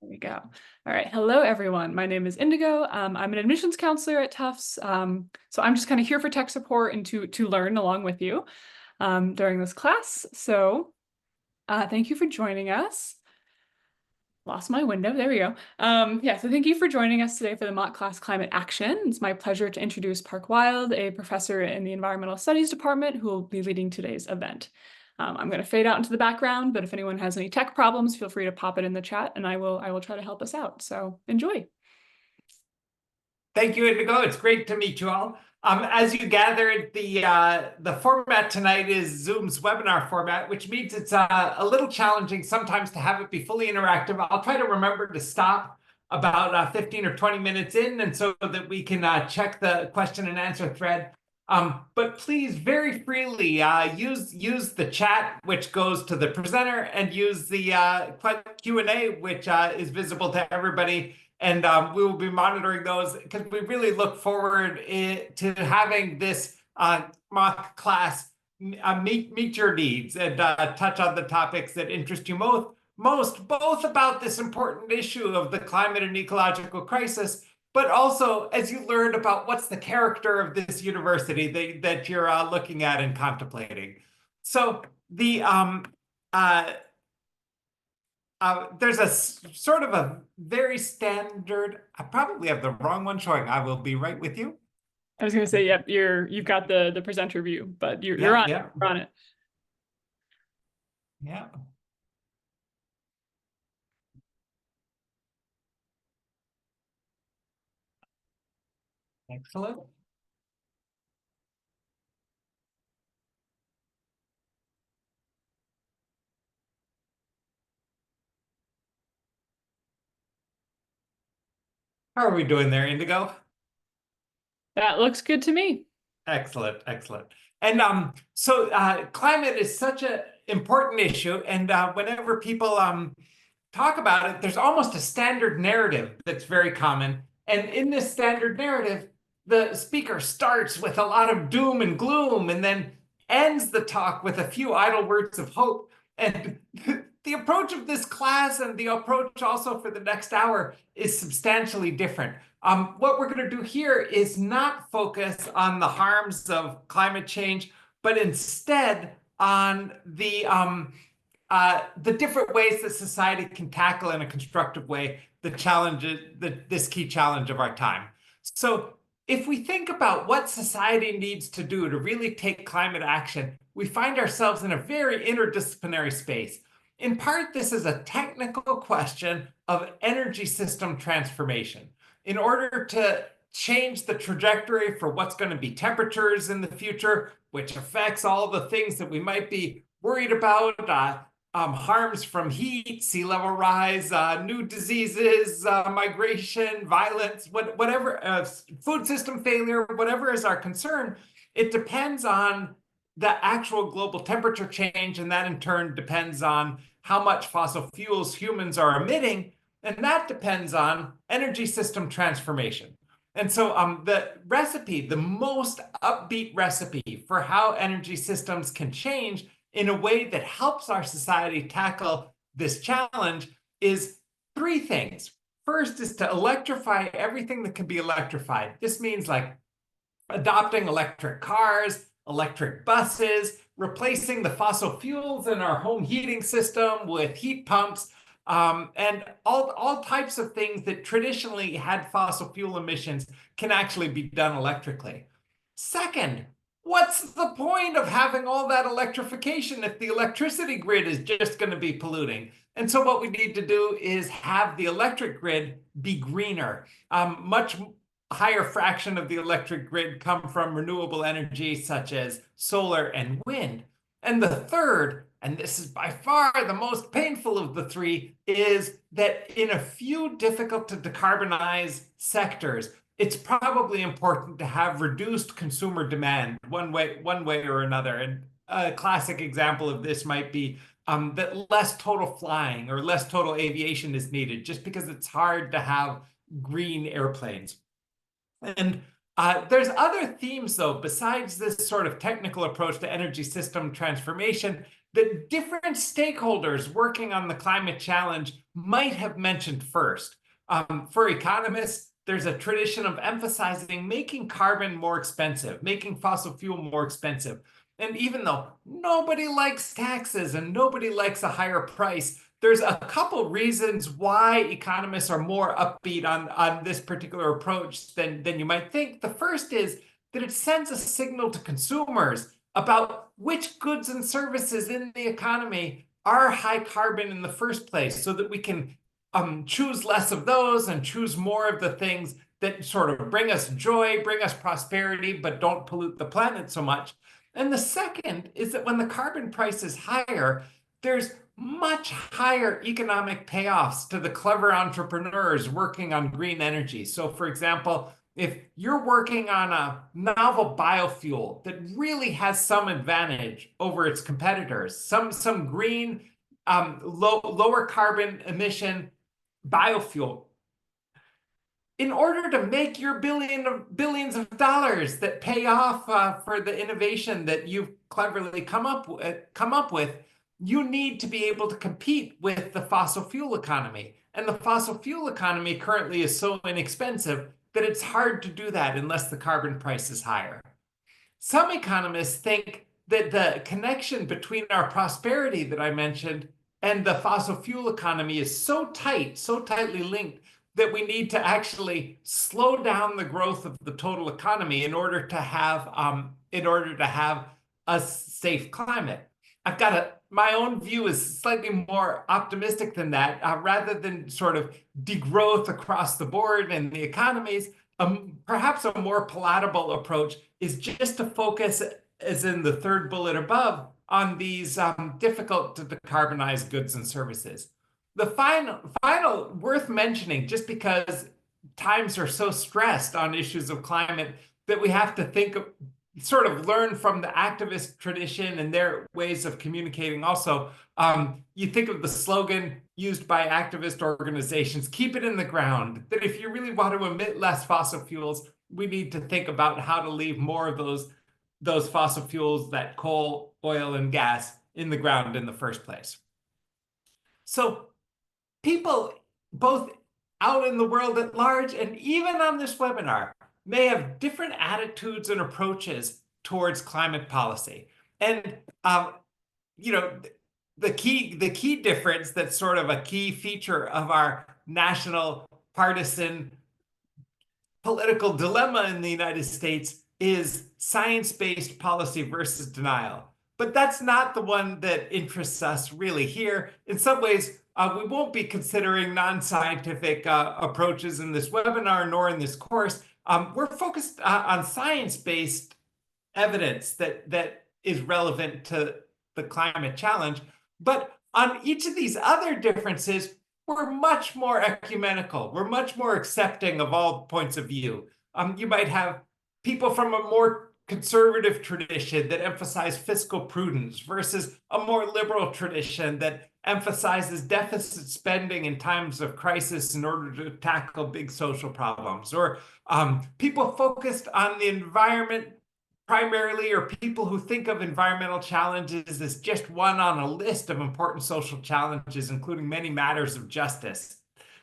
There we go. All right. Hello, everyone. My name is Indigo. I'm an admissions counselor at Tufts. So I'm just kind of here for tech support and to learn along with you during this class. So thank you for joining us. Lost my window. There we go. So thank you for joining us today for the mock class Climate Action. It's my pleasure to introduce Parke Wilde, a professor in the Environmental Studies Department who will be leading today's event. I'm going to fade out into the background, but if anyone has any tech problems, feel free to pop it in the chat and I will try to help us out. So enjoy. Thank you, Indigo. It's great to meet you all. As you gathered, the format tonight is Zoom's webinar format, which means it's a little challenging sometimes to have it be fully interactive. I'll try to remember to stop about 15 or 20 minutes in, and so that we can check the question and answer thread. But please, very freely, use the chat, which goes to the presenter, and use the Q&A, which is visible to everybody. And we will be monitoring those because we really look forward to having this mock class meet your needs and touch on the topics that interest you most, both about this important issue of the climate and ecological crisis, but also as you learn about what's the character of this university that you're looking at and contemplating. So there's a sort of a very standard, I probably have the wrong one showing. I will be right with you. I was going to say, yep, you've got the presenter view, but you're on it. Yeah. Excellent. How are we doing there, Indigo? That looks good to me. Excellent, excellent. And so climate is such an important issue, and whenever people talk about it, there's almost a standard narrative that's very common. And in this standard narrative, the speaker starts with a lot of doom and gloom and then ends the talk with a few idle words of hope. And the approach of this class and the approach also for the next hour is substantially different. What we're going to do here is not focus on the harms of climate change, but instead on the different ways that society can tackle in a constructive way the challenges, this key challenge of our time. So if we think about what society needs to do to really take climate action, we find ourselves in a very interdisciplinary space. In part, this is a technical question of energy system transformation. In order to change the trajectory for what's going to be temperatures in the future, which affects all the things that we might be worried about, harms from heat, sea level rise, new diseases, migration, violence, whatever, food system failure, whatever is our concern, it depends on the actual global temperature change, and that in turn depends on how much fossil fuels humans are emitting, and that depends on energy system transformation. And so the recipe, the most upbeat recipe for how energy systems can change in a way that helps our society tackle this challenge is three things. First is to electrify everything that can be electrified. This means like adopting electric cars, electric buses, replacing the fossil fuels in our home heating system with heat pumps, and all types of things that traditionally had fossil fuel emissions can actually be done electrically. Second, what's the point of having all that electrification if the electricity grid is just going to be polluting? And so what we need to do is have the electric grid be greener. Much higher fraction of the electric grid come from renewable energy such as solar and wind. And the third, and this is by far the most painful of the three, is that in a few difficult to decarbonize sectors, it's probably important to have reduced consumer demand one way or another. And a classic example of this might be that less total flying or less total aviation is needed, just because it's hard to have green airplanes. And there's other themes, though, besides this sort of technical approach to energy system transformation that different stakeholders working on the climate challenge might have mentioned first. For economists, there's a tradition of emphasizing making carbon more expensive, making fossil fuel more expensive. And even though nobody likes taxes and nobody likes a higher price, there's a couple reasons why economists are more upbeat on this particular approach than you might think. The first is that it sends a signal to consumers about which goods and services in the economy are high carbon in the first place, so that we can choose less of those and choose more of the things that sort of bring us joy, bring us prosperity, but don't pollute the planet so much. And the second is that when the carbon price is higher, there's much higher economic payoffs to the clever entrepreneurs working on green energy. So, for example, if you're working on a novel biofuel that really has some advantage over its competitors, some green, lower carbon emission biofuel, in order to make your billions of dollars that pay off for the innovation that you've cleverly come up with, you need to be able to compete with the fossil fuel economy. And the fossil fuel economy currently is so inexpensive that it's hard to do that unless the carbon price is higher. Some economists think that the connection between our prosperity that I mentioned and the fossil fuel economy is so tight, so tightly linked, that we need to actually slow down the growth of the total economy in order to have a safe climate. My own view is slightly more optimistic than that. Rather than sort of degrowth across the board in the economies, perhaps a more palatable approach is just to focus, as in the third bullet above, on these difficult to decarbonize goods and services. The final worth mentioning, just because times are so stressed on issues of climate that we have to think of, sort of learn from the activist tradition and their ways of communicating also. You think of the slogan used by activist organizations, keep it in the ground, that if you really want to emit less fossil fuels, we need to think about how to leave more of those fossil fuels, that coal, oil, and gas, in the ground in the first place. So people, both out in the world at large and even on this webinar, may have different attitudes and approaches towards climate policy. And the key difference, that's sort of a key feature of our national partisan political dilemma in the United States, is science-based policy versus denial. But that's not the one that interests us really here. In some ways, we won't be considering non-scientific approaches in this webinar nor in this course. We're focused on science-based evidence that is relevant to the climate challenge. But on each of these other differences, we're much more ecumenical. We're much more accepting of all points of view. You might have people from a more conservative tradition that emphasize fiscal prudence versus a more liberal tradition that emphasizes deficit spending in times of crisis in order to tackle big social problems, or people focused on the environment primarily, or people who think of environmental challenges as just one on a list of important social challenges, including many matters of justice.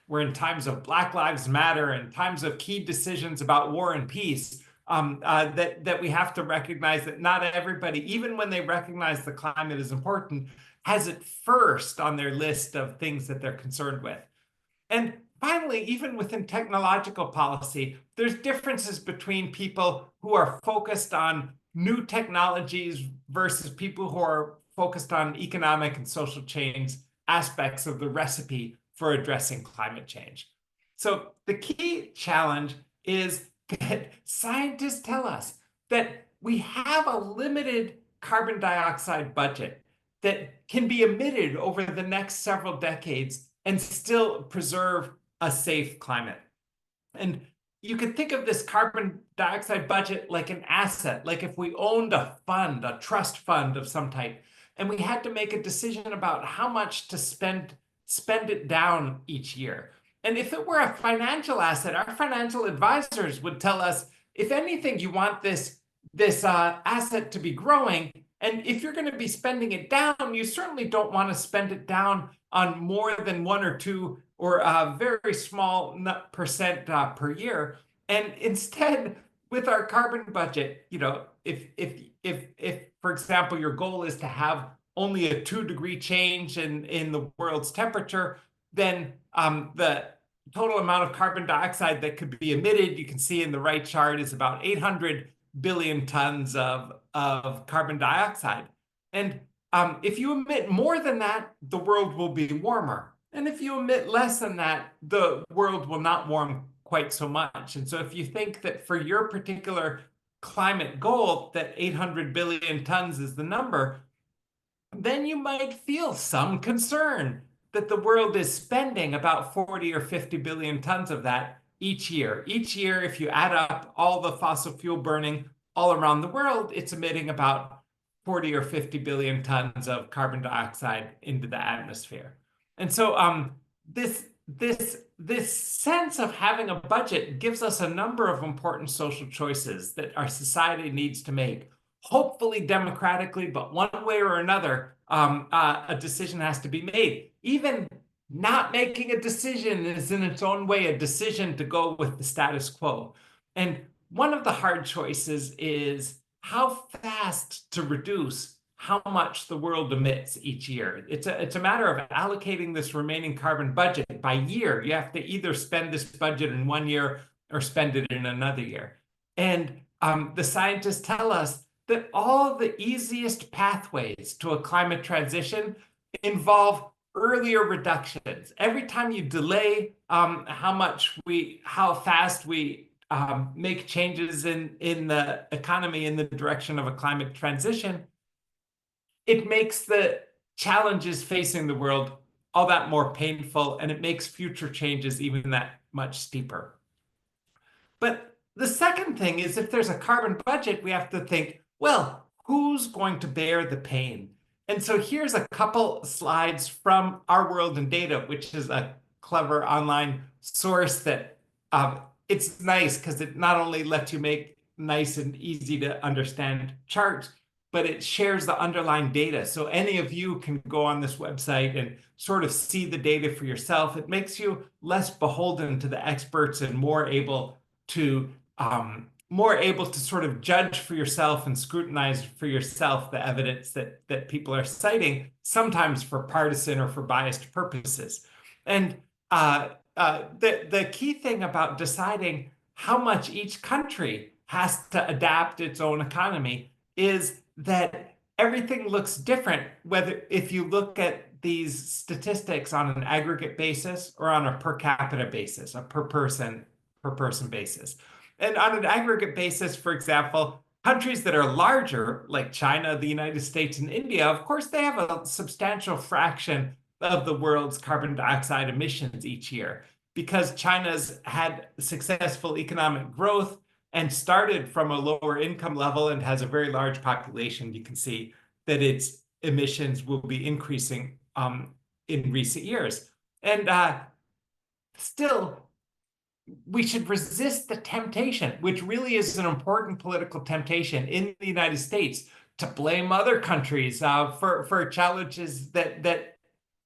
Where in times of Black Lives Matter and times of key decisions about war and peace, that we have to recognize that not everybody, even when they recognize the climate is important, has it first on their list of things that they're concerned with. And finally, even within technological policy, there's differences between people who are focused on new technologies versus people who are focused on economic and social change aspects of the recipe for addressing climate change. So the key challenge is that scientists tell us that we have a limited carbon dioxide budget that can be emitted over the next several decades and still preserve a safe climate. And you could think of this carbon dioxide budget like an asset, like if we owned a fund, a trust fund of some type, and we had to make a decision about how much to spend it down each year. And if it were a financial asset, our financial advisors would tell us, if anything, you want this asset to be growing, And if you're going to be spending it down, you certainly don't want to spend it down on more than 1 or 2 or a very small percent per year. And instead, with our carbon budget, if for example your goal is to have only a 2-degree change in the world's temperature, then the total amount of carbon dioxide that could be emitted, you can see in the right chart, is about 800 billion tons of carbon dioxide. And if you emit more than that, the world will be warmer. And if you emit less than that, the world will not warm quite so much. And so if you think that for your particular climate goal, that 800 billion tons is the number, then you might feel some concern that the world is spending about 40 or 50 billion tons of that each year. Each year, if you add up all the fossil fuel burning all around the world, it's emitting about 40 or 50 billion tons of carbon dioxide into the atmosphere. And so this sense of having a budget gives us a number of important social choices that our society needs to make, hopefully democratically, but one way or another, a decision has to be made. Even not making a decision is in its own way a decision to go with the status quo. And one of the hard choices is how fast to reduce how much the world emits each year. It's a matter of allocating this remaining carbon budget by year. You have to either spend this budget in 1 year or spend it in another year. And the scientists tell us that all the easiest pathways to a climate transition involve earlier reductions. Every time you delay how fast we make changes in the economy in the direction of a climate transition, it makes the challenges facing the world all that more painful, and it makes future changes even that much steeper. But the second thing is, if there's a carbon budget, we have to think, well, who's going to bear the pain? And so here's a couple slides from Our World in Data, which is a clever online source that it's nice because it not only lets you make nice and easy to understand charts, but it shares the underlying data. So any of you can go on this website and sort of see the data for yourself. It makes you less beholden to the experts and more able to sort of judge for yourself and scrutinize for yourself the evidence that people are citing, sometimes for partisan or for biased purposes. And the key thing about deciding how much each country has to adapt its own economy is that everything looks different, whether if you look at these statistics on an aggregate basis or on a per capita basis, a per person basis. And on an aggregate basis, for example, countries that are larger, like China, the United States, and India, of course, they have a substantial fraction of the world's carbon dioxide emissions each year because China's had successful economic growth and started from a lower income level and has a very large population. You can see that its emissions will be increasing in recent years. And still, we should resist the temptation, which really is an important political temptation in the United States, to blame other countries for challenges that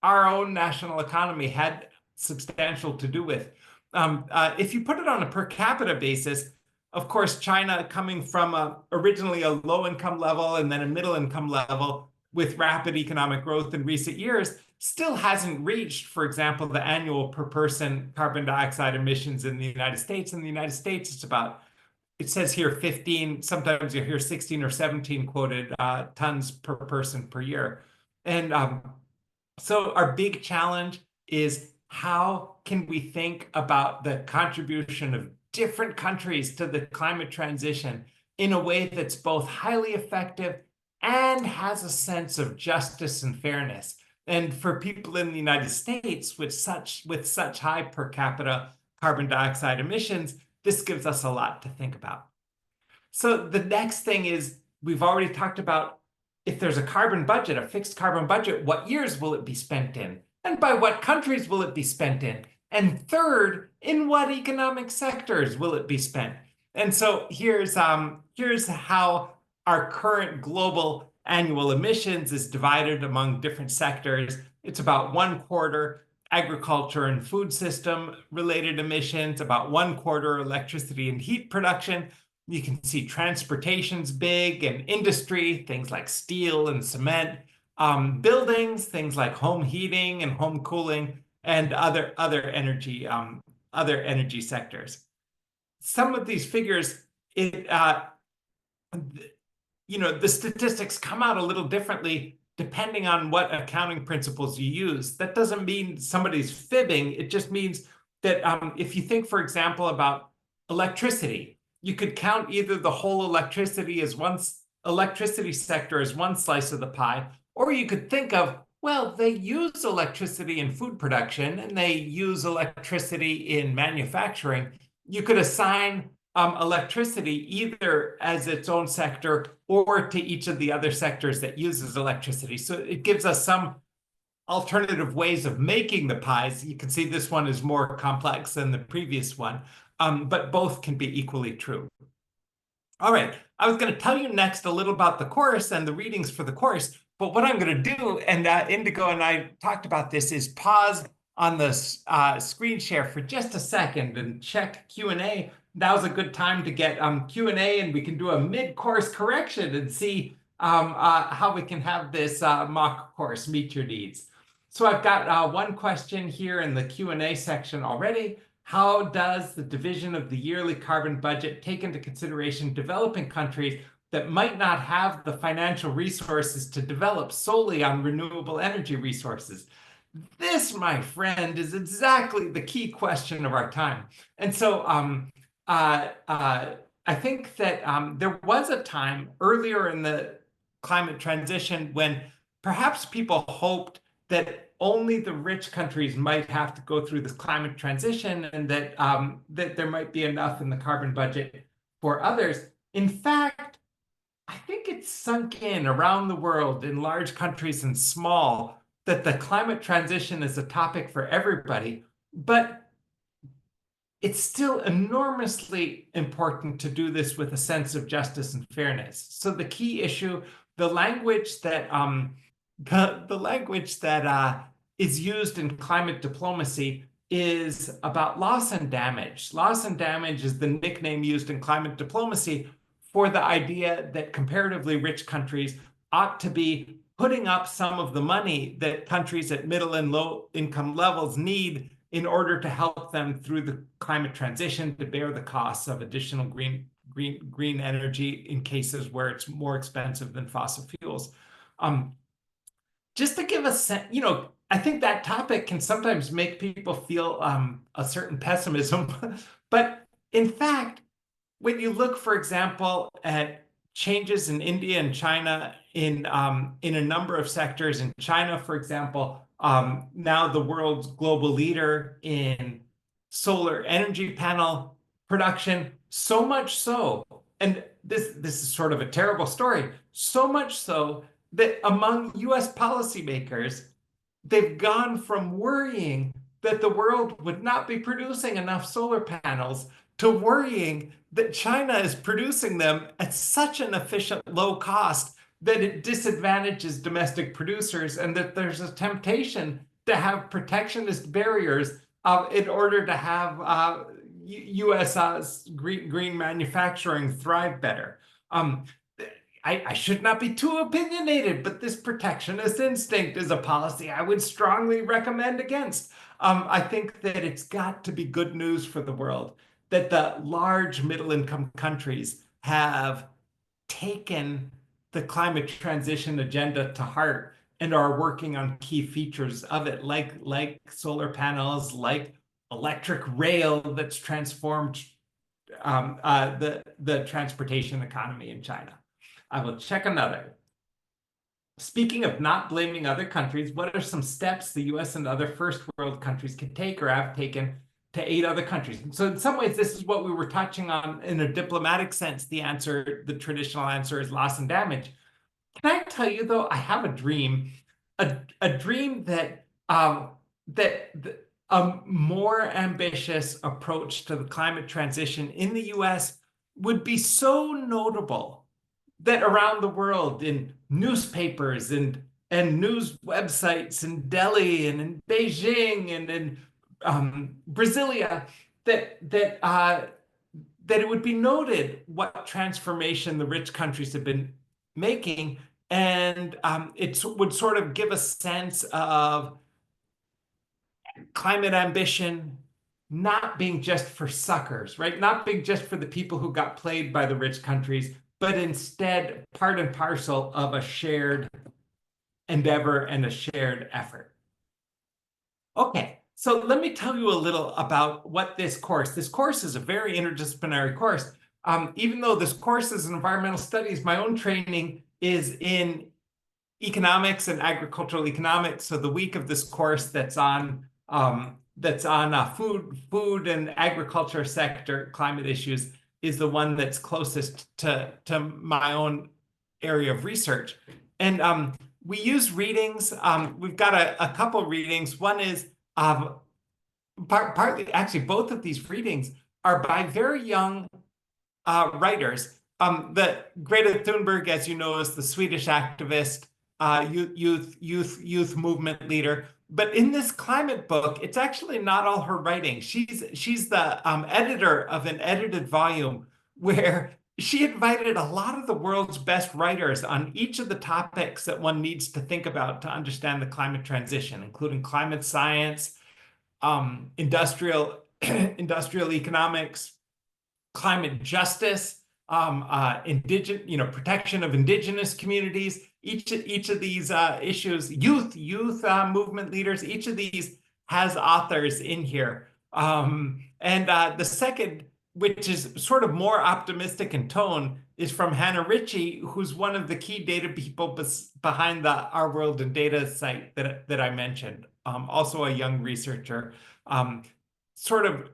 our own national economy had substantial to do with. If you put it on a per capita basis, of course, China, coming from originally a low income level and then a middle income level with rapid economic growth in recent years, still hasn't reached, for example, the annual per person carbon dioxide emissions in the United States. In the United States, it's about, it says here 15, sometimes you hear 16 or 17 quoted tons per person per year. And so our big challenge is, how can we think about the contribution of different countries to the climate transition in a way that's both highly effective and has a sense of justice and fairness? And for people in the United States with such high per capita carbon dioxide emissions, this gives us a lot to think about. So the next thing is, we've already talked about, if there's a carbon budget, a fixed carbon budget, what years will it be spent in? And by what countries will it be spent in? And third, in what economic sectors will it be spent? And so here's how our current global annual emissions is divided among different sectors. It's about 1/4 agriculture and food system related emissions, about 1/4 electricity and heat production. You can see transportation's big, and industry, things like steel and cement, buildings, things like home heating and home cooling, and other energy sectors. Some of these figures, the statistics come out a little differently depending on what accounting principles you use. That doesn't mean somebody's fibbing. It just means that if you think, for example, about electricity, you could count either the whole electricity sector as one slice of the pie, or you could think of, well, they use electricity in food production and they use electricity in manufacturing. You could assign electricity either as its own sector or to each of the other sectors that uses electricity. So it gives us some alternative ways of making the pies. You can see this one is more complex than the previous one, but both can be equally true. All right, I was going to tell you next a little about the course and the readings for the course, but what I'm going to do, and Indigo and I talked about this, is pause on the screen share for just a second and check Q&A. Now's a good time to get Q&A, and we can do a mid-course correction and see how we can have this mock course meet your needs. So I've got one question here in the Q&A section already. How does the division of the yearly carbon budget take into consideration developing countries that might not have the financial resources to develop solely on renewable energy resources? This, my friend, is exactly the key question of our time. And so I think that there was a time earlier in the climate transition when perhaps people hoped that only the rich countries might have to go through this climate transition, and that there might be enough in the carbon budget for others. In fact, I think it's sunk in around the world, in large countries and small, that the climate transition is a topic for everybody, but it's still enormously important to do this with a sense of justice and fairness. So the key issue, the language that is used in climate diplomacy is about loss and damage. Loss and damage is the nickname used in climate diplomacy for the idea that comparatively rich countries ought to be putting up some of the money that countries at middle and low income levels need in order to help them through the climate transition, to bear the costs of additional green energy in cases where it's more expensive than fossil fuels. Just to give a sense, I think that topic can sometimes make people feel a certain pessimism. But in fact, when you look, for example, at changes in India and China in a number of sectors, in China, for example, now the world's global leader in solar energy panel production, so much so, and this is sort of a terrible story, so much so that among US policymakers, they've gone from worrying that the world would not be producing enough solar panels to worrying that China is producing them at such an efficient low cost that it disadvantages domestic producers, and that there's a temptation to have protectionist barriers in order to have US green manufacturing thrive better. I should not be too opinionated, but this protectionist instinct is a policy I would strongly recommend against. I think that it's got to be good news for the world that the large middle-income countries have taken the climate transition agenda to heart and are working on key features of it, like solar panels, like electric rail that's transformed the transportation economy in China. I will check another. Speaking of not blaming other countries, what are some steps the US and other first world countries can take or have taken to aid other countries? So in some ways, this is what we were touching on in a diplomatic sense. The traditional answer is loss and damage. Can I tell you, though, I have a dream that a more ambitious approach to the climate transition in the US would be so notable that around the world, in newspapers and news websites in Delhi and in Beijing and in Brasilia that it would be noted what transformation the rich countries have been making, and it would sort of give a sense of climate ambition not being just for suckers, right? Not being just for the people who got played by the rich countries, but instead part and parcel of a shared endeavor and a shared effort. Okay, so let me tell you a little about what this course is a very interdisciplinary course. Even though this course is in environmental studies, my own training is in economics and agricultural economics. So the week of this course that's on food and agriculture sector climate issues is the one that's closest to my own area of research. And we use readings. We've got a couple readings. One is partly, actually, both of these readings are by very young writers. The Greta Thunberg, as you know, is the Swedish activist, youth movement leader. But in this climate book, it's actually not all her writing. She's the editor of an edited volume where she invited a lot of the world's best writers on each of the topics that one needs to think about to understand the climate transition, including climate science, industrial economics, climate justice, protection of indigenous communities. Each of these issues, youth movement leaders, each of these has authors in here. And the second, which is sort of more optimistic in tone, is from Hannah Ritchie, who's one of the key data people behind the Our World in Data site that I mentioned. Also a young researcher, sort of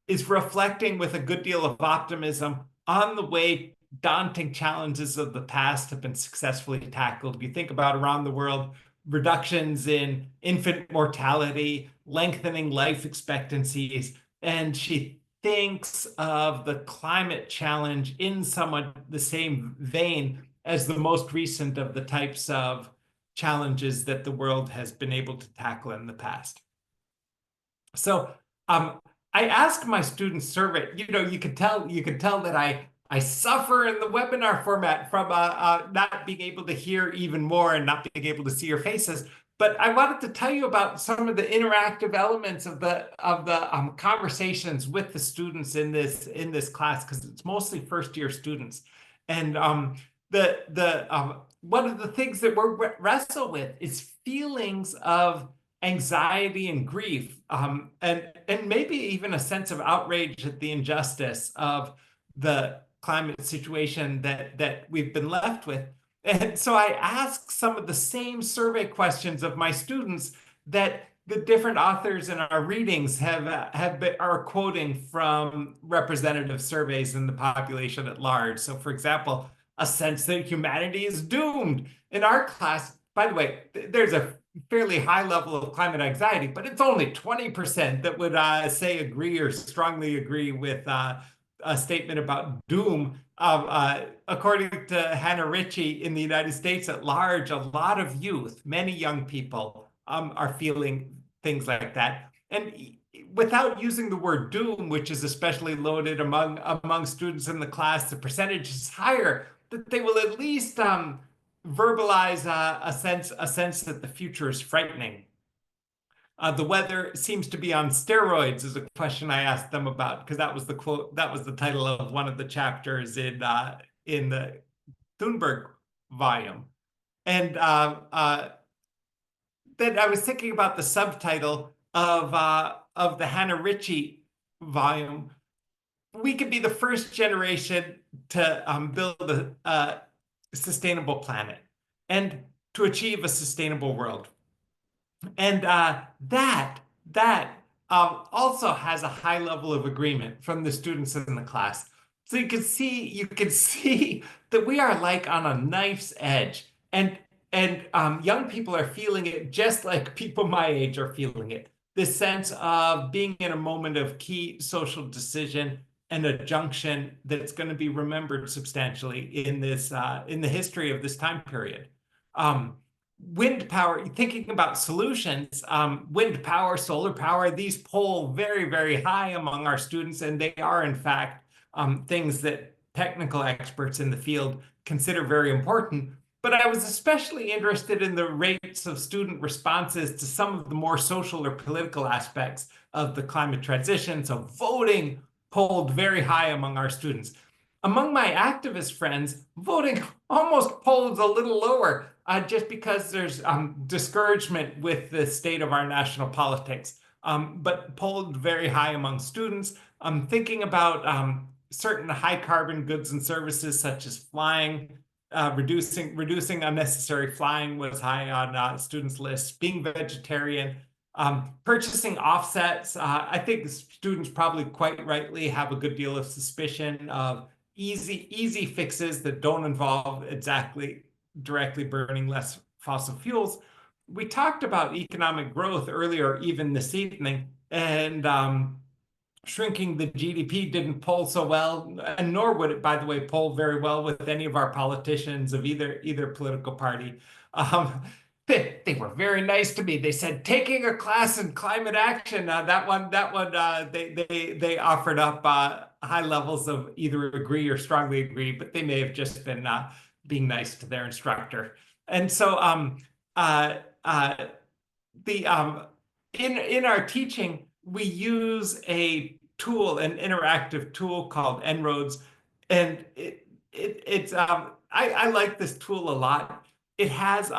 is reflecting with a good deal of optimism on the way daunting challenges of the past have been successfully tackled. If you think about around the world, reductions in infant mortality, lengthening life expectancies, and she thinks of the climate challenge in somewhat the same vein as the most recent of the types of challenges that the world has been able to tackle in the past. So I ask my students survey, you could tell that I suffer in the webinar format from not being able to hear even more and not being able to see your faces. But I wanted to tell you about some of the interactive elements of the conversations with the students in this class, because it's mostly first-year students. And one of the things that we're wrestle with is feelings of anxiety and grief, and maybe even a sense of outrage at the injustice of the climate situation that we've been left with. And so I ask some of the same survey questions of my students that the different authors in our readings are quoting from representative surveys in the population at large. So, for example, a sense that humanity is doomed. In our class, by the way, there's a fairly high level of climate anxiety, but it's only 20% that would say agree or strongly agree with a statement about doom. According to Hannah Ritchie, in the United States at large, a lot of youth, many young people, are feeling things like that. And without using the word doom, which is especially loaded among students in the class, the percentage is higher, that they will at least verbalize a sense that the future is frightening. The weather seems to be on steroids is a question I asked them about, because that was the quote, that was the title of one of the chapters in the Thunberg volume. And then I was thinking about the subtitle of the Hannah Ritchie volume. We could be the first generation to build a sustainable planet and to achieve a sustainable world. And that also has a high level of agreement from the students in the class. So you can see that we are like on a knife's edge, and young people are feeling it just like people my age are feeling it. This sense of being in a moment of key social decision and a junction that's going to be remembered substantially in the history of this time period. Wind power, thinking about solutions, wind power, solar power, these poll very, very high among our students, and they are, in fact, things that technical experts in the field consider very important. But I was especially interested in the rates of student responses to some of the more social or political aspects of the climate transition. So voting polled very high among our students. Among my activist friends, voting almost polls a little lower, just because there's discouragement with the state of our national politics, but polled very high among students. Thinking about certain high carbon goods and services such as flying, reducing unnecessary flying was high on students' lists. Being vegetarian, purchasing offsets. I think students probably quite rightly have a good deal of suspicion of easy fixes that don't involve exactly directly burning less fossil fuels. We talked about economic growth earlier, even this evening, and shrinking the GDP didn't poll so well, and nor would it, by the way, poll very well with any of our politicians of either political party. They were very nice to me. They said taking a class in climate action. They offered up high levels of either agree or strongly agree, but they may have just been being nice to their instructor. And so uh, uh, the in our teaching, we use an interactive tool called En-ROADS, and I like this tool a lot. It has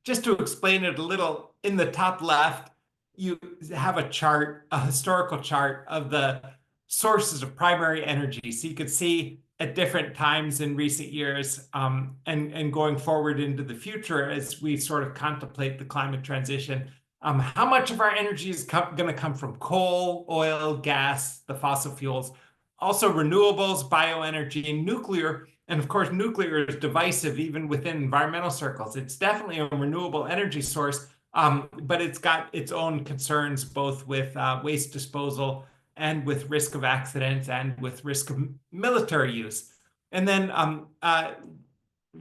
just to explain it a little, in the top left, you have a chart, a historical chart of the sources of primary energy. So you could see at different times in recent years and going forward into the future as we sort of contemplate the climate transition, how much of our energy is going to come from coal, oil, gas, the fossil fuels, also renewables, bioenergy, and nuclear. And of course, nuclear is divisive even within environmental circles. It's definitely a renewable energy source, but it's got its own concerns, both with waste disposal and with risk of accidents and with risk of military use. And then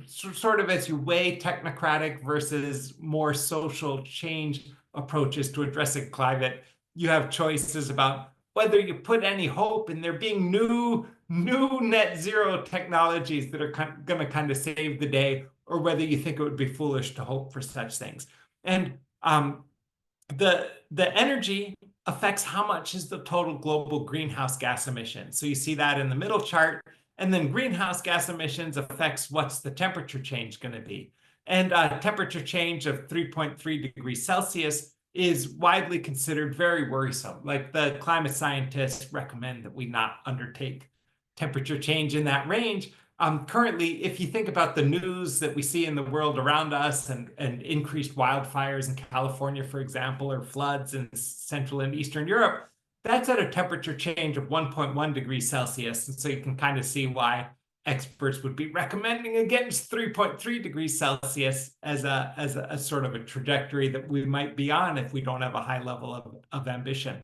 sort of as you weigh technocratic versus more social change approaches to addressing climate, you have choices about whether you put any hope in there being new net zero technologies that are going to kind of save the day, or whether you think it would be foolish to hope for such things. And the energy affects how much is the total global greenhouse gas emission. So you see that in the middle chart. And then greenhouse gas emissions affects what's the temperature change going to be. And temperature change of 3.3 degrees Celsius is widely considered very worrisome. Like, the climate scientists recommend that we not undertake temperature change in that range. Currently, if you think about the news that we see in the world around us and increased wildfires in California, for example, or floods in Central and Eastern Europe, that's at a temperature change of 1.1 degrees Celsius. And so you can kind of see why experts would be recommending against 3.3 degrees Celsius as a sort of a trajectory that we might be on if we don't have a high level of ambition.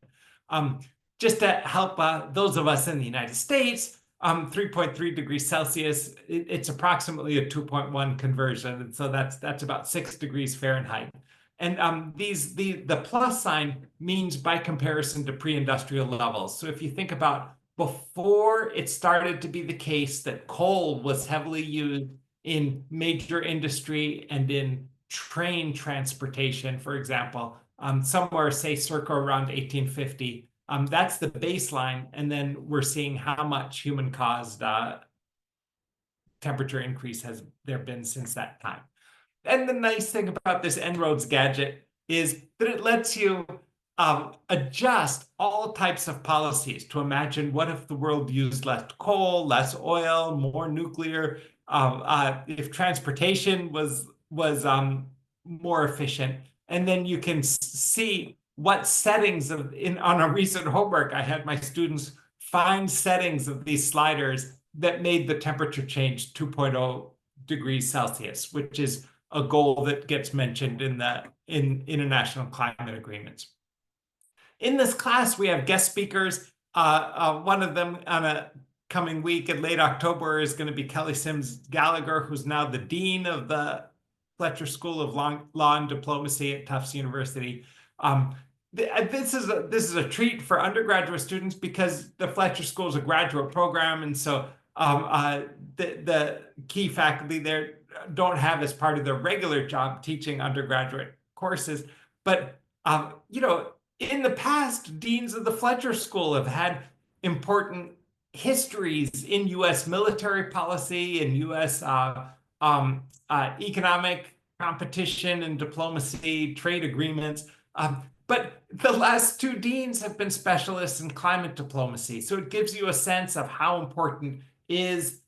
Just to help those of us in the United States, 3.3 degrees Celsius, it's approximately a 2.1 conversion. And so that's about 6 degrees Fahrenheit. And the plus sign means by comparison to pre-industrial levels. So if you think about before it started to be the case that coal was heavily used in major industry and in train transportation, for example, somewhere, say, circa around 1850, that's the baseline. And then we're seeing how much human-caused temperature increase has there been since that time. And the nice thing about this En-ROADS gadget is that it lets you adjust all types of policies to imagine what if the world used less coal, less oil, more nuclear, if transportation was more efficient. And then you can see what settings on a recent homework, I had my students find settings of these sliders that made the temperature change 2.0 degrees Celsius, which is a goal that gets mentioned in international climate agreements. In this class, we have guest speakers. One of them on a coming week in late October is going to be Kelly Sims Gallagher, who's now the dean of the Fletcher School of Law and Diplomacy at Tufts University. This is a treat for undergraduate students because the Fletcher School is a graduate program, and so the key faculty there don't have as part of their regular job teaching undergraduate courses. But in the past, deans of the Fletcher School have had important histories in U.S. military policy and U.S. Economic competition and diplomacy, trade agreements. But the last two deans have been specialists in climate diplomacy. So it gives you a sense of how important is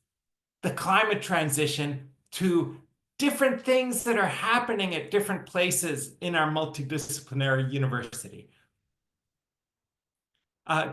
the climate transition to different things that are happening at different places in our multidisciplinary university.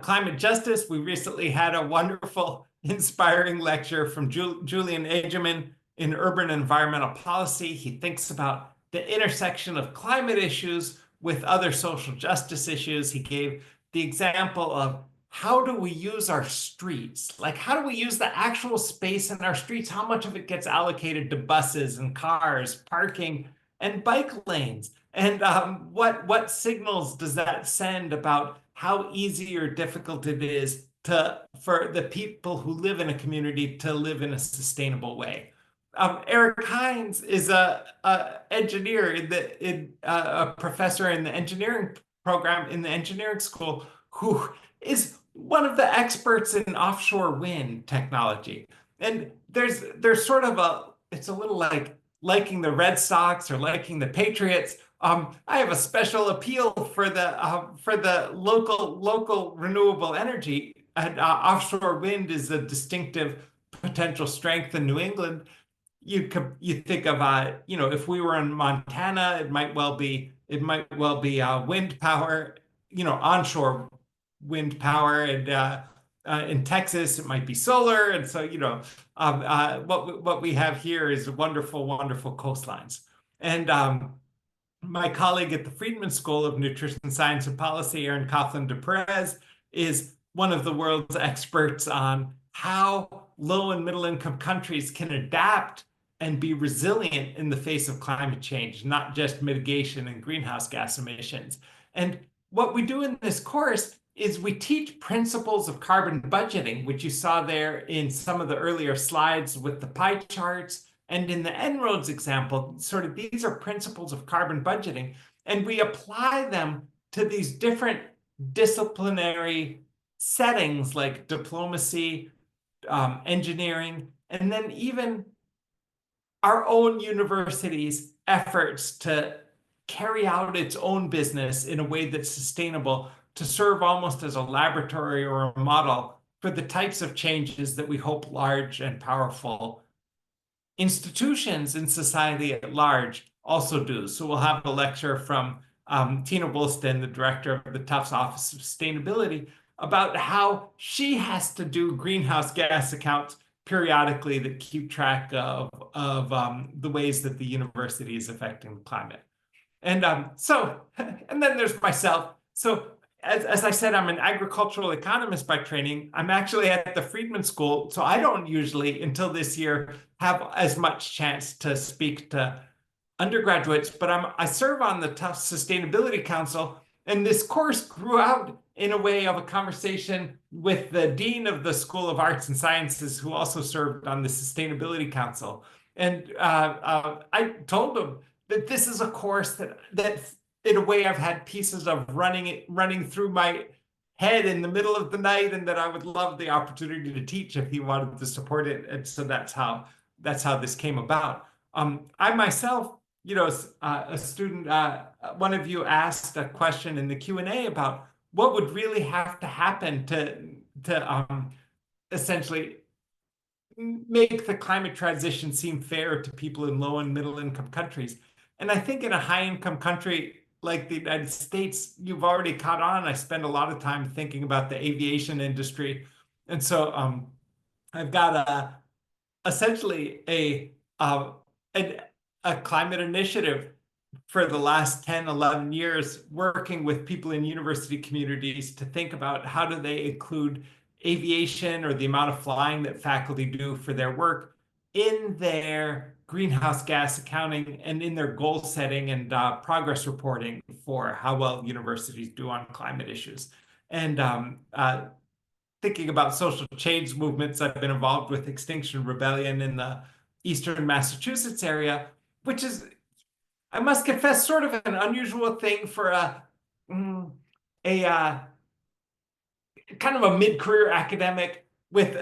Climate justice, we recently had a wonderful, inspiring lecture from Julian Egeman in urban environmental policy. He thinks about the intersection of climate issues with other social justice issues. He gave the example of how do we use our streets? Like, how do we use the actual space in our streets? How much of it gets allocated to buses and cars, parking, and bike lanes? And what signals does that send about how easy or difficult it is for the people who live in a community to live in a sustainable way? Eric Hines is a engineer a professor in the engineering program in the engineering school who is one of the experts in offshore wind technology. And there's sort of it's a little like liking the Red Sox or liking the Patriots. I have a special appeal for the local renewable energy, and offshore wind is a distinctive potential strength in New England. You think of if we were in Montana, it might well be wind power, onshore wind power, and in Texas it might be solar, and so what we have here is wonderful, wonderful coastlines. And my colleague at the Friedman School of Nutrition Science and Policy, Erin Coughlin de Perez, is one of the world's experts on how low and middle income countries can adapt and be resilient in the face of climate change, not just mitigation and greenhouse gas emissions. And what we do in this course is we teach principles of carbon budgeting, which you saw there in some of the earlier slides with the pie charts. And in the En-ROADS example, sort of these are principles of carbon budgeting. And we apply them to these different disciplinary settings like diplomacy, engineering, and then even our own university's efforts to carry out its own business in a way that's sustainable, to serve almost as a laboratory or a model for the types of changes that we hope large and powerful institutions in society at large also do. So we'll have a lecture from Tina Woolston, the director of the Tufts Office of Sustainability, about how she has to do greenhouse gas accounts periodically that keep track of the ways that the university is affecting the climate. And and then there's myself. So as I said, I'm an agricultural economist by training. I'm actually at the Friedman School, so I don't usually, until this year, have as much chance to speak to undergraduates, but I serve on the Tufts Sustainability Council, and this course grew out in a way of a conversation with the dean of the School of Arts and Sciences, who also served on the Sustainability Council. And I told him that this is a course that in a way I've had pieces of running through my head in the middle of the night, and that I would love the opportunity to teach if he wanted to support it. And so that's how this came about. I myself, a student, one of you asked a question in the Q&A about what would really have to happen to essentially make the climate transition seem fair to people in low and middle income countries. And I think in a high income country like the United States, you've already caught on. I spend a lot of time thinking about the aviation industry. And so I've got essentially a climate initiative for the last 10, 11 years, working with people in university communities to think about how do they include aviation or the amount of flying that faculty do for their work in their greenhouse gas accounting and in their goal setting and progress reporting for how well universities do on climate issues. And thinking about social change movements, I've been involved with Extinction Rebellion in the Eastern Massachusetts area, which is, I must confess, sort of an unusual thing for a kind of a mid-career academic with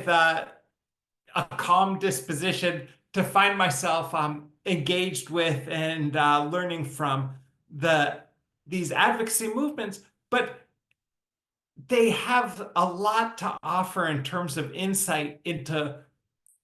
a calm disposition to find myself engaged with and learning from these advocacy movements, but they have a lot to offer in terms of insight into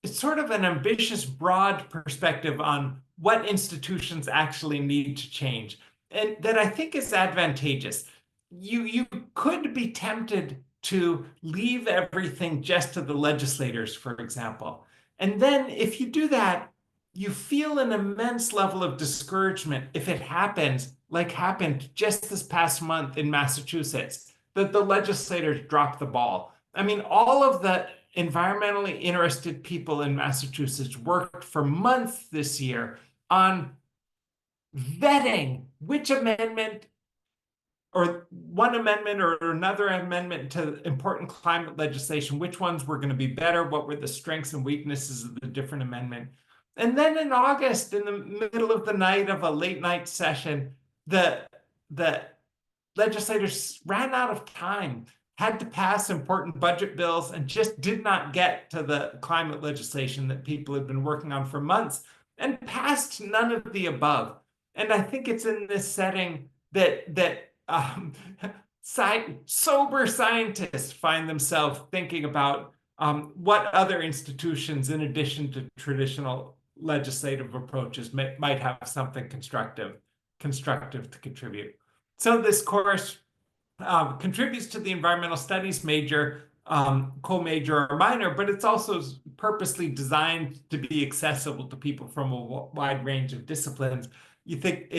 sort of an ambitious, broad perspective on what institutions actually need to change, and that I think is advantageous. You could be tempted to leave everything just to the legislators, for example. And then if you do that, you feel an immense level of discouragement if it happens, like happened just this past month in Massachusetts, that the legislators dropped the ball. I mean, all of the environmentally interested people in Massachusetts worked for months this year on vetting which amendment or one amendment or another amendment to important climate legislation, which ones were going to be better, what were the strengths and weaknesses of the different amendment. And then in August, in the middle of the night of a late night session, the legislators ran out of time, had to pass important budget bills, and just did not get to the climate legislation that people had been working on for months, and passed none of the above. And I think it's in this setting that sober scientists find themselves thinking about what other institutions, in addition to traditional legislative approaches, might have something constructive to contribute. So this course contributes to the environmental studies major, co-major or minor, but it's also purposely designed to be accessible to people from a wide range of disciplines. You think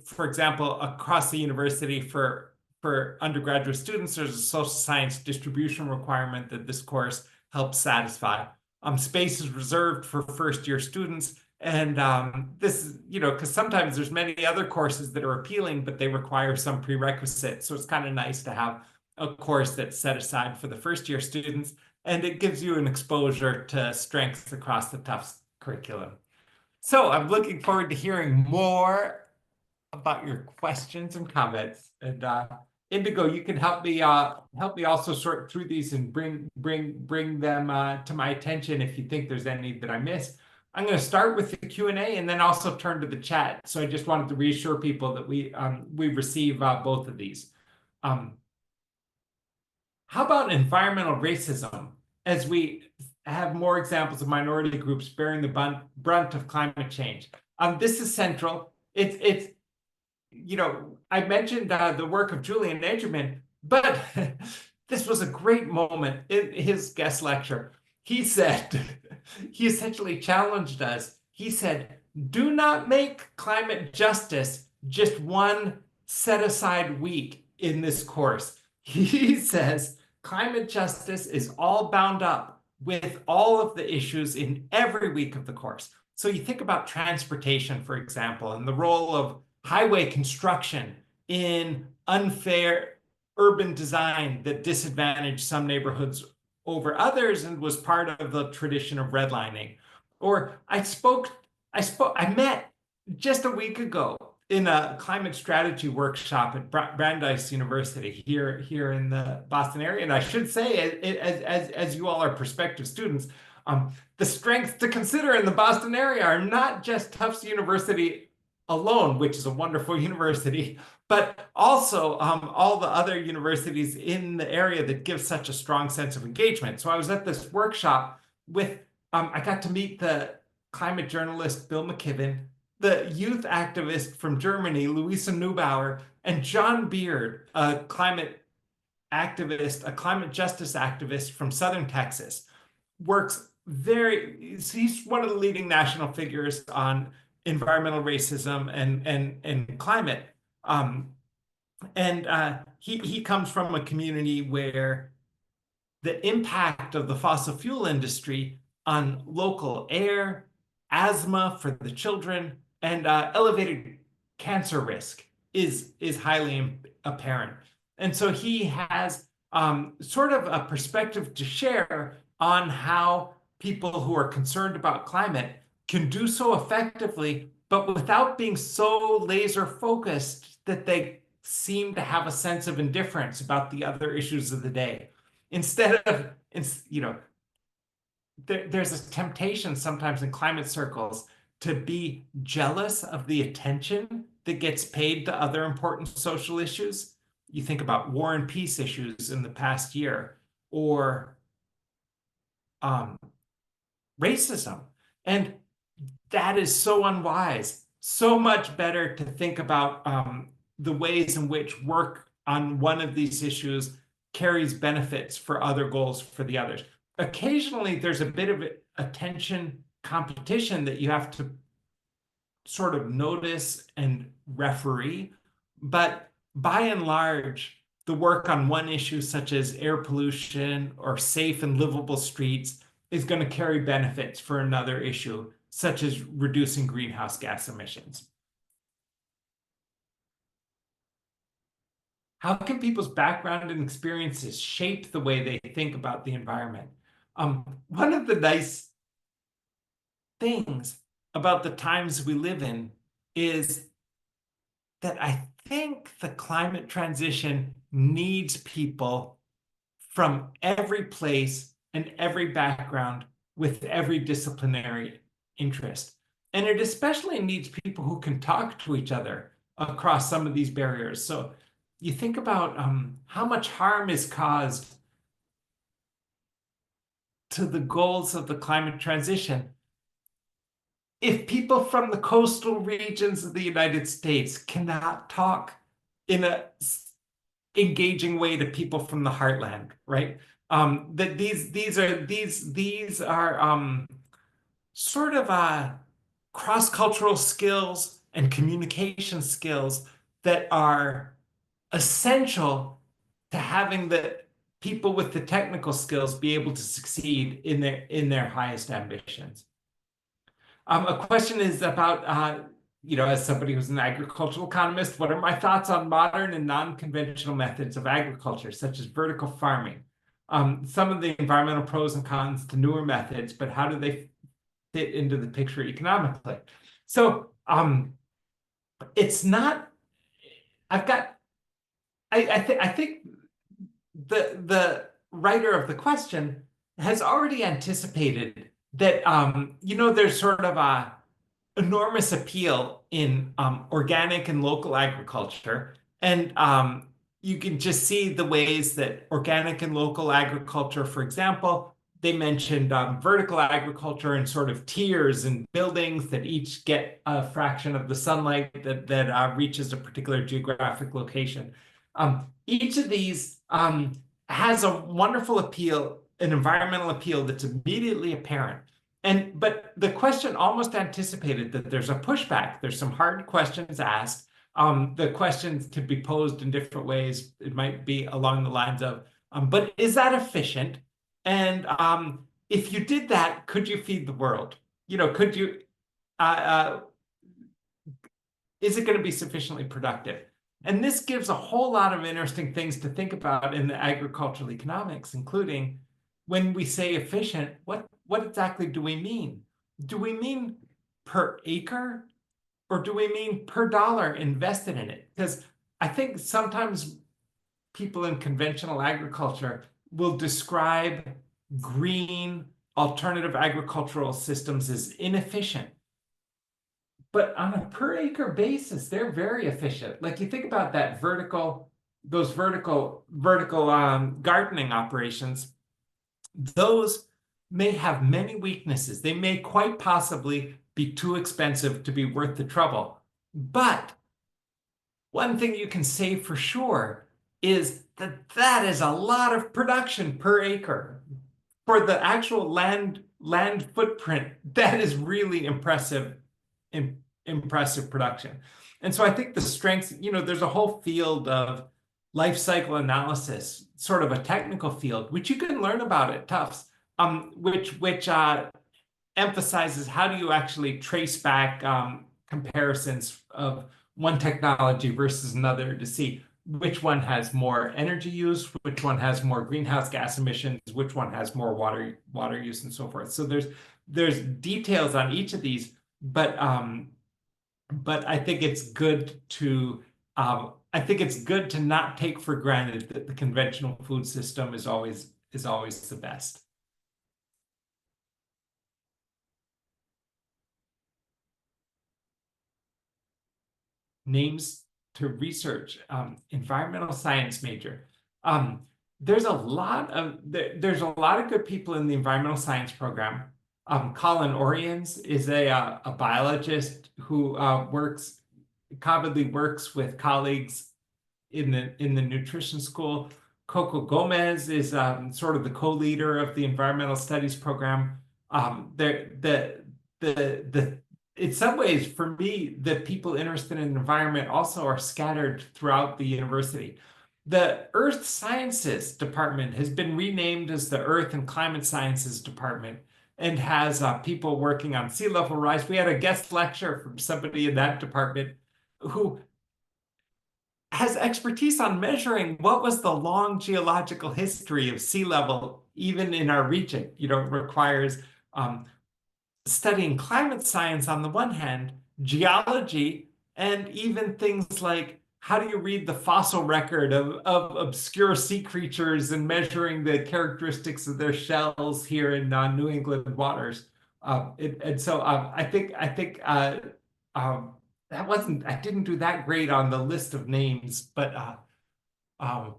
for example, across the university for undergraduate students, there's a social science distribution requirement that this course helps satisfy. Space is reserved for first-year students. And this is, because sometimes there's many other courses that are appealing, but they require some prerequisites. So it's kind of nice to have a course that's set aside for the first-year students, and it gives you an exposure to strengths across the Tufts curriculum. So I'm looking forward to hearing more about your questions and comments. And Indigo, you can help me also sort through these and bring them to my attention if you think there's any that I missed. I'm going to start with the Q&A and then also turn to the chat. So I just wanted to reassure people that we receive both of these. How about environmental racism, as we have more examples of minority groups bearing the brunt of climate change? This is central. It's I mentioned the work of Julian Edgerman, but this was a great moment in his guest lecture. He said, he essentially challenged us. He said, do not make climate justice just one set aside week in this course. He says, climate justice is all bound up with all of the issues in every week of the course. So you think about transportation, for example, and the role of highway construction in unfair urban design that disadvantaged some neighborhoods over others and was part of the tradition of redlining. Or I met just a week ago in a climate strategy workshop at Brandeis University here in the Boston area. And I should say, as you all are prospective students, the strengths to consider in the Boston area are not just Tufts University alone, which is a wonderful university, but also all the other universities in the area that give such a strong sense of engagement. So I was at this workshop with, I got to meet the climate journalist Bill McKibben, the youth activist from Germany, Luisa Neubauer, and John Beard, a climate activist, a climate justice activist from Southern Texas. He's one of the leading national figures on environmental racism and climate. He comes from a community where the impact of the fossil fuel industry on local air, asthma for the children, and elevated cancer risk is highly apparent. And so he has sort of a perspective to share on how people who are concerned about climate can do so effectively, but without being so laser focused that they seem to have a sense of indifference about the other issues of the day. Instead of, there's a temptation sometimes in climate circles to be jealous of the attention that gets paid to other important social issues. You think about war and peace issues in the past year, or racism. And that is so unwise. So much better to think about the ways in which work on one of these issues carries benefits for other goals for the others. Occasionally, there's a bit of attention competition that you have to sort of notice and referee. But by and large, the work on one issue, such as air pollution or safe and livable streets, is going to carry benefits for another issue, such as reducing greenhouse gas emissions. How can people's background and experiences shape the way they think about the environment? One of the nice things about the times we live in is that I think the climate transition needs people from every place and every background with every disciplinary interest. And it especially needs people who can talk to each other across some of these barriers. So you think about how much harm is caused to the goals of the climate transition if people from the coastal regions of the United States cannot talk in a engaging way to people from the heartland, right? That these are sort of cross-cultural skills and communication skills that are essential to having the people with the technical skills be able to succeed in their highest ambitions. A question is about, as somebody who's an agricultural economist, what are my thoughts on modern and non-conventional methods of agriculture, such as vertical farming? Some of the environmental pros and cons to newer methods, but how do they fit into the picture economically? So it's not, I think the writer of the question has already anticipated that there's sort of a enormous appeal in organic and local agriculture, and you can just see the ways that organic and local agriculture, for example, they mentioned vertical agriculture and sort of tiers and buildings that each get a fraction of the sunlight that reaches a particular geographic location. Each of these has a wonderful appeal, an environmental appeal that's immediately apparent. But the question almost anticipated that there's a pushback. There's some hard questions asked. The questions could be posed in different ways. It might be along the lines of, but is that efficient? And if you did that, could you feed the world? Could you, is it going to be sufficiently productive? And this gives a whole lot of interesting things to think about in the agricultural economics, including when we say efficient, what exactly do we mean? Do we mean per acre, or do we mean per dollar invested in it? Because I think sometimes people in conventional agriculture will describe green alternative agricultural systems as inefficient. But on a per acre basis, they're very efficient. Like you think about those vertical gardening operations, those may have many weaknesses. They may quite possibly be too expensive to be worth the trouble. But one thing you can say for sure is that is a lot of production per acre. For the actual land footprint, that is really impressive production. And so I think the strengths, there's a whole field of life cycle analysis, sort of a technical field, which you can learn about at Tufts, which emphasizes how do you actually trace back comparisons of one technology versus another to see which one has more energy use, which one has more greenhouse gas emissions, which one has more water use, and so forth. So there's details on each of these, but I think it's good to not take for granted that the conventional food system is always the best. Names to research, environmental science major. Um, there's a lot of good people in the environmental science program. Colin Oriens is a biologist who commonly works with colleagues in the nutrition school. Coco Gomez is sort of the co-leader of the environmental studies program. The in some ways, for me, the people interested in environment also are scattered throughout the university. The Earth Sciences Department has been renamed as the Earth and Climate Sciences Department and has people working on sea level rise. We had a guest lecture from somebody in that department who has expertise on measuring what was the long geological history of sea level, even in our region. It requires studying climate science on the one hand, geology, and even things like how do you read the fossil record of obscure sea creatures and measuring the characteristics of their shells here in New England waters. I think um, I didn't do that great on the list of names, but um,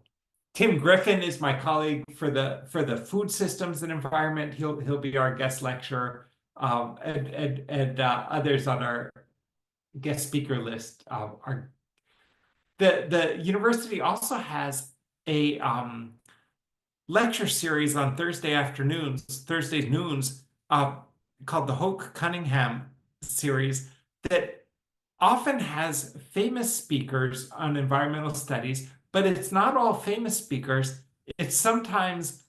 Tim Griffin is my colleague for the food systems and environment. He'll be our guest lecturer, and others on our guest speaker list. Are the university also has a lecture series on Thursday noons, called the Hoke Cunningham series that often has famous speakers on environmental studies, but it's not all famous speakers. It's sometimes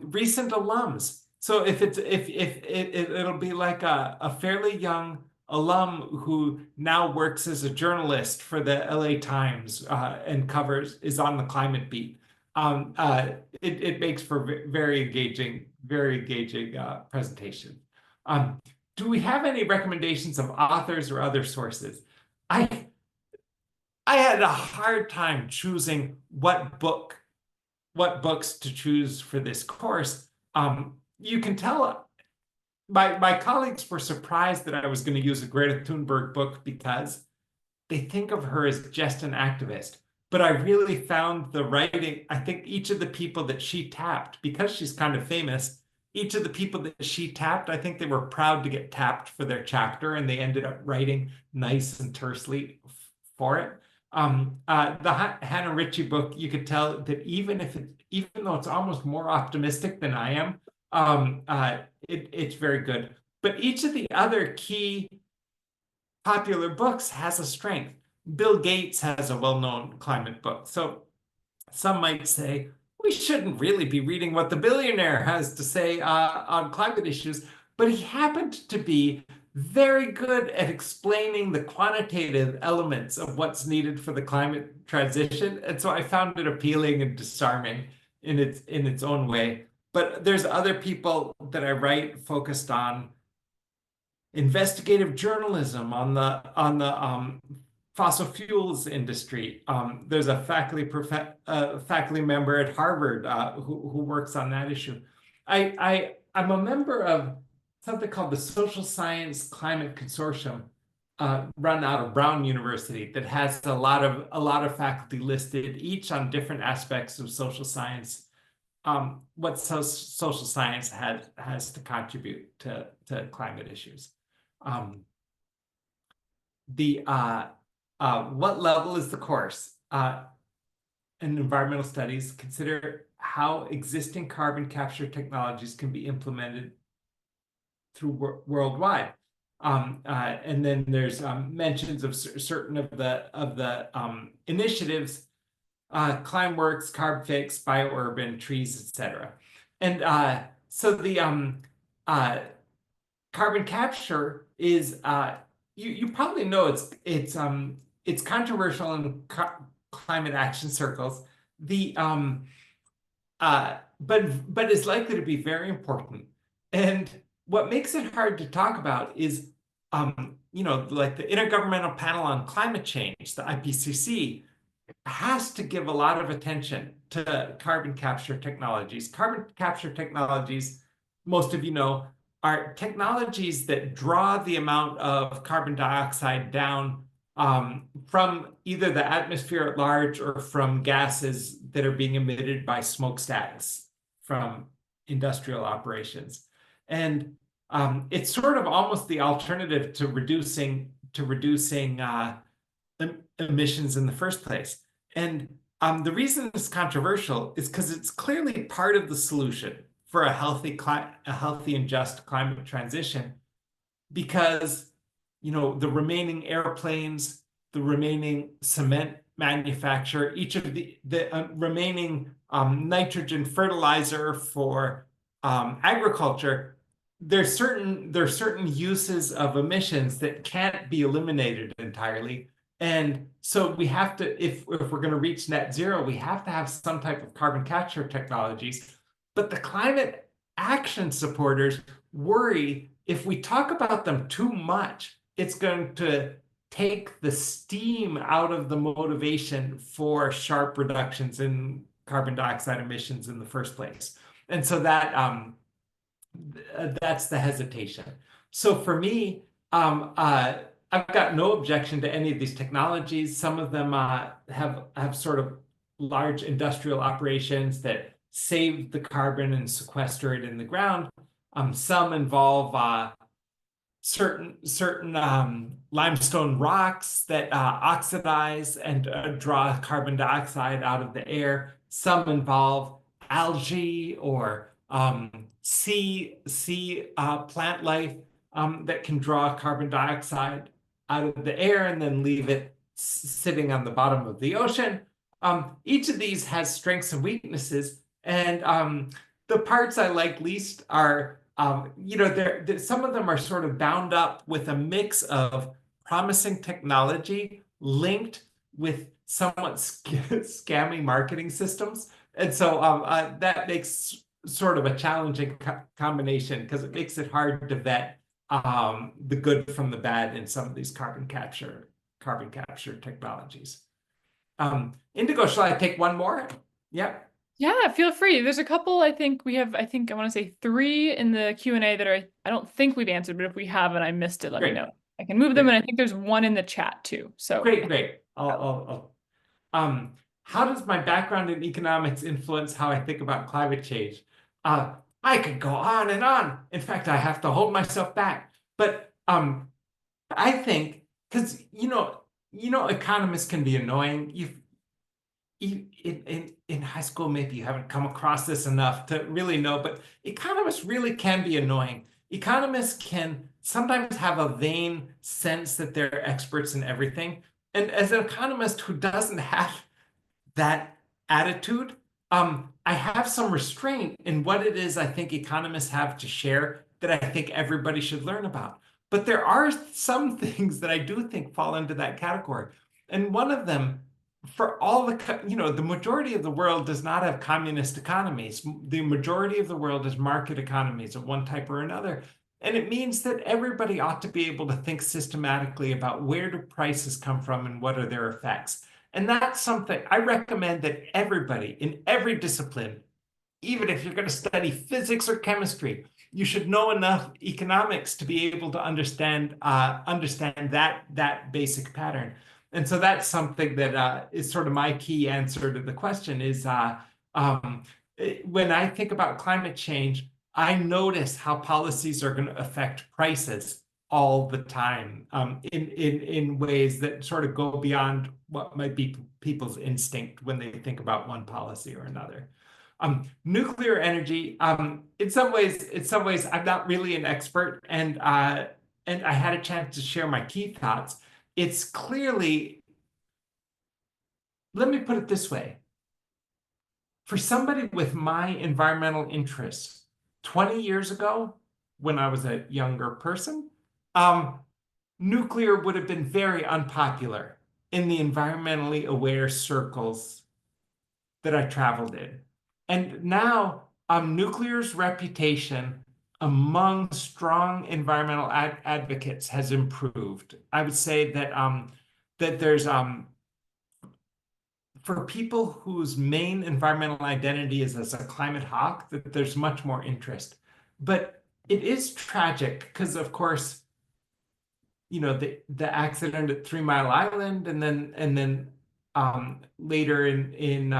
recent alums. So it'll be like a fairly young alum who now works as a journalist for the LA Times and is on the climate beat. It makes for very engaging presentation. Do we have any recommendations of authors or other sources? I I had a hard time choosing what books to choose for this course. You can tell my colleagues were surprised that I was going to use a Greta Thunberg book because they think of her as just an activist. But I really found the writing, I think each of the people that she tapped, because she's kind of famous, each of the people that she tapped, I think they were proud to get tapped for their chapter and they ended up writing nice and tersely for it. The Hannah Ritchie book, you could tell that even though it's almost more optimistic than I am, it's very good. But each of the other key popular books has a strength. Bill Gates has a well-known climate book. So some might say, we shouldn't really be reading what the billionaire has to say on climate issues, but he happened to be very good at explaining the quantitative elements of what's needed for the climate transition. And so I found it appealing and disarming in its own way. But there's other people that I write focused on investigative journalism on the fossil fuels industry. There's a faculty member at Harvard who works on that issue. I'm a member of something called the Social Science Climate Consortium, run out of Brown University, that has a lot of faculty listed, each on different aspects of social science. What social science has to contribute to climate issues. What level is the course? In environmental studies, consider how existing carbon capture technologies can be implemented through worldwide. And then there's mentions of certain of the initiatives, Climeworks, CarbFix, BioUrban, trees, etc. And so carbon capture is you probably know it's controversial in climate action circles. The but is likely to be very important. And what makes it hard to talk about is like the Intergovernmental Panel on Climate Change, the IPCC, has to give a lot of attention to carbon capture technologies. Carbon capture technologies, most of you know, are technologies that draw the amount of carbon dioxide down from either the atmosphere at large or from gases that are being emitted by smokestacks from industrial operations. And it's sort of almost the alternative to reducing emissions in the first place. And the reason it's controversial is because it's clearly part of the solution for a healthy and just climate transition. Because the remaining airplanes, the remaining cement manufacture, each of the remaining nitrogen fertilizer for agriculture, there's certain uses of emissions that can't be eliminated entirely. And so we have to, if we're going to reach net zero, we have to have some type of carbon capture technologies. But the climate action supporters worry if we talk about them too much, it's going to take the steam out of the motivation for sharp reductions in carbon dioxide emissions in the first place. And so that's the hesitation. So for me, I've got no objection to any of these technologies. Some of them have sort of large industrial operations that save the carbon and sequester it in the ground. Some involve certain limestone rocks that oxidize and draw carbon dioxide out of the air. Some involve algae or sea plant life that can draw carbon dioxide out of the air and then leave it sitting on the bottom of the ocean. Each of these has strengths and weaknesses, and the parts I like least are some of them are sort of bound up with a mix of promising technology linked with somewhat scammy marketing systems. And so that makes sort of a challenging combination because it makes it hard to vet the good from the bad in some of these carbon capture technologies. Indigo, shall I take one more? Yep. Yeah, feel free. There's a couple, I think I want to say 3 in the Q&A that I don't think we've answered, but if we have and I missed it, let me Great. know. I can move them, and I think there's one in the chat too. So Great. How does my background in economics influence how I think about climate change? I could go on and on. In fact, I have to hold myself back. But I think because economists can be annoying. In high school, maybe you haven't come across this enough to really know, but economists really can be annoying. Economists can sometimes have a vain sense that they're experts in everything. And as an economist who doesn't have that attitude, I have some restraint in what it is I think economists have to share that I think everybody should learn about. But there are some things that I do think fall into that category. And one of them, for all the majority of the world does not have communist economies. The majority of the world is market economies of one type or another. And it means that everybody ought to be able to think systematically about where do prices come from and what are their effects. And that's something I recommend that everybody in every discipline, even if you're going to study physics or chemistry, you should know enough economics to be able to understand that basic pattern. And so that's something that is sort of my key answer to the question is when I think about climate change, I notice how policies are going to affect prices all the time in ways that sort of go beyond what might be people's instinct when they think about one policy or another. Nuclear energy, in some ways, I'm not really an expert, and I had a chance to share my key thoughts. It's clearly, let me put it this way. For somebody with my environmental interests, 20 years ago, when I was a younger person, um, nuclear would have been very unpopular in the environmentally aware circles that I traveled in. And now, nuclear's reputation among strong environmental advocates has improved. I would say that that there's for people whose main environmental identity is as a climate hawk, that there's much more interest. But it is tragic because, of course, the accident at 3 Mile Island, and then later in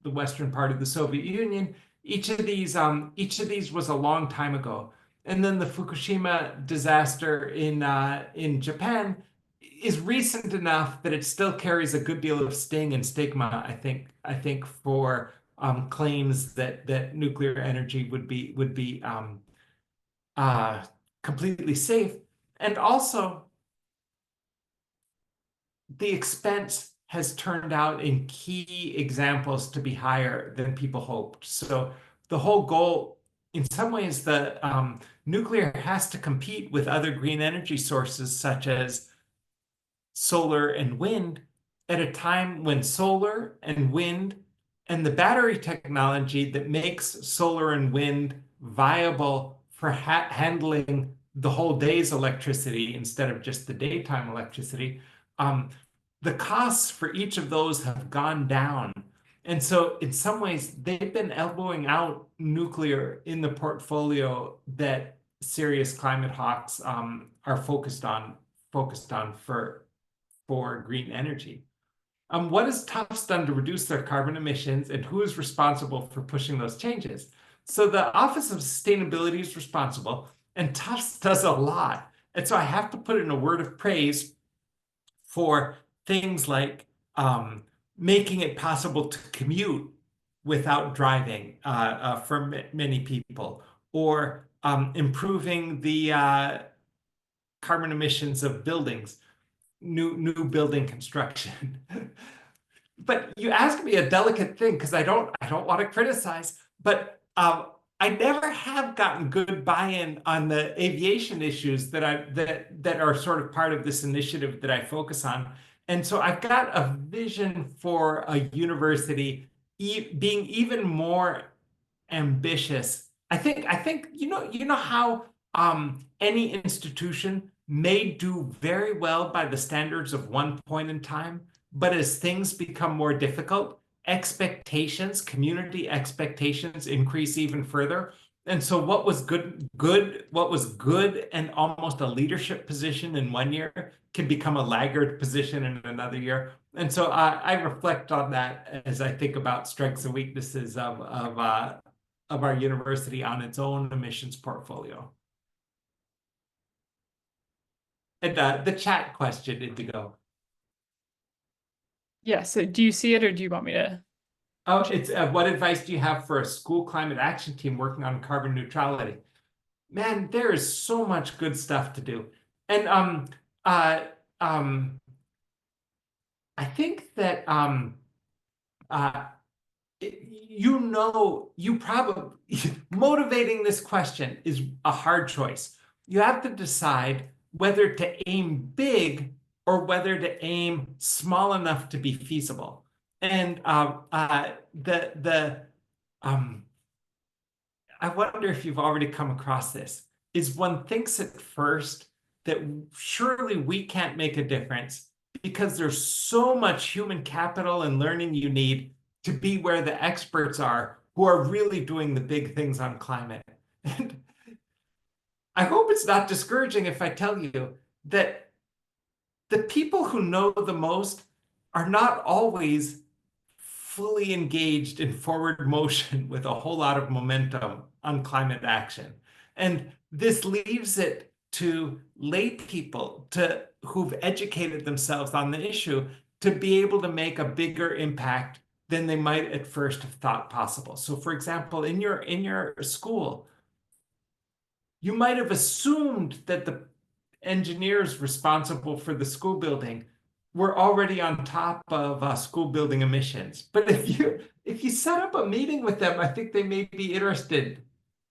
the western part of the Soviet Union. Each of these was a long time ago. And then the Fukushima disaster in Japan is recent enough that it still carries a good deal of sting and stigma, I think for claims that nuclear energy would be uh, completely safe. And also, the expense has turned out in key examples to be higher than people hoped. So the whole goal, in some ways, the nuclear has to compete with other green energy sources such as solar and wind at a time when solar and wind and the battery technology that makes solar and wind viable for handling the whole day's electricity instead of just the daytime electricity, um, the costs for each of those have gone down. And so, in some ways, they've been elbowing out nuclear in the portfolio that serious climate hawks are focused on for green energy. What has Tufts done to reduce their carbon emissions, and who is responsible for pushing those changes? So the Office of Sustainability is responsible, and Tufts does a lot. And so I have to put in a word of praise for things like making it possible to commute without driving for many people, or improving the carbon emissions of buildings, new building construction. But you asked me a delicate thing because I don't want to criticize, but I never have gotten good buy-in on the aviation issues that are sort of part of this initiative that I focus on. And so I've got a vision for a university being even more ambitious. I think you know how any institution may do very well by the standards of one point in time, but as things become more difficult, community expectations increase even further. And so what was good and almost a leadership position in one year can become a laggard position in another year. And so I reflect on that as I think about strengths and weaknesses of our university on its own emissions portfolio. And the chat question, Indigo. Yeah, so do you see it or do you want me to? Oh, it's what advice do you have for a school climate action team working on carbon neutrality? Man, there is so much good stuff to do. And uh, um, I think that uh, you probably motivating this question is a hard choice. You have to decide whether to aim big or whether to aim small enough to be feasible. And the um, I wonder if you've already come across this, is one thinks at first that surely we can't make a difference because there's so much human capital and learning you need to be where the experts are who are really doing the big things on climate. And I hope it's not discouraging if I tell you that the people who know the most are not always fully engaged in forward motion with a whole lot of momentum on climate action. And this leaves it to lay people who've educated themselves on the issue to be able to make a bigger impact than they might at first have thought possible. So for example, in your school, you might have assumed that the engineers responsible for the school building were already on top of school building emissions. But if you set up a meeting with them, I think they may be interested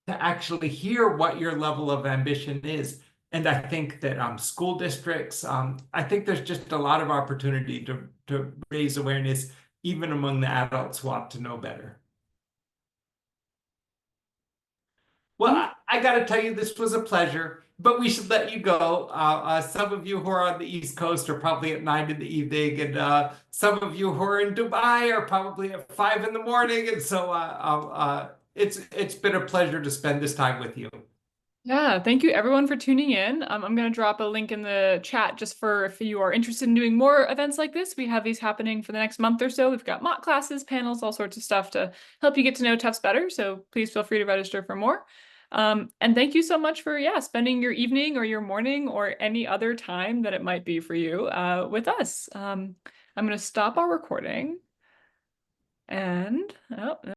to actually hear what your level of ambition is. And I think that school districts, I think there's just a lot of opportunity to raise awareness, even among the adults who ought to know better. Well, Thank I got to tell you, this was a pleasure, but we should let you go. Some of you who are on the East Coast are probably at 9 in the evening, and some of you who are in Dubai are probably at 5 in the morning. And so it's been a pleasure to spend this time with you. Yeah, thank you everyone for tuning in. I'm going to drop a link in the chat just for if you are interested in doing more events like this. We have these happening for the next month or so. We've got mock classes, panels, all sorts of stuff to help you get to know Tufts better. So please feel free to register for more. And thank you so much for, yeah, spending your evening or your morning or any other time that it might be for you with us. I'm going to stop our recording and, oh,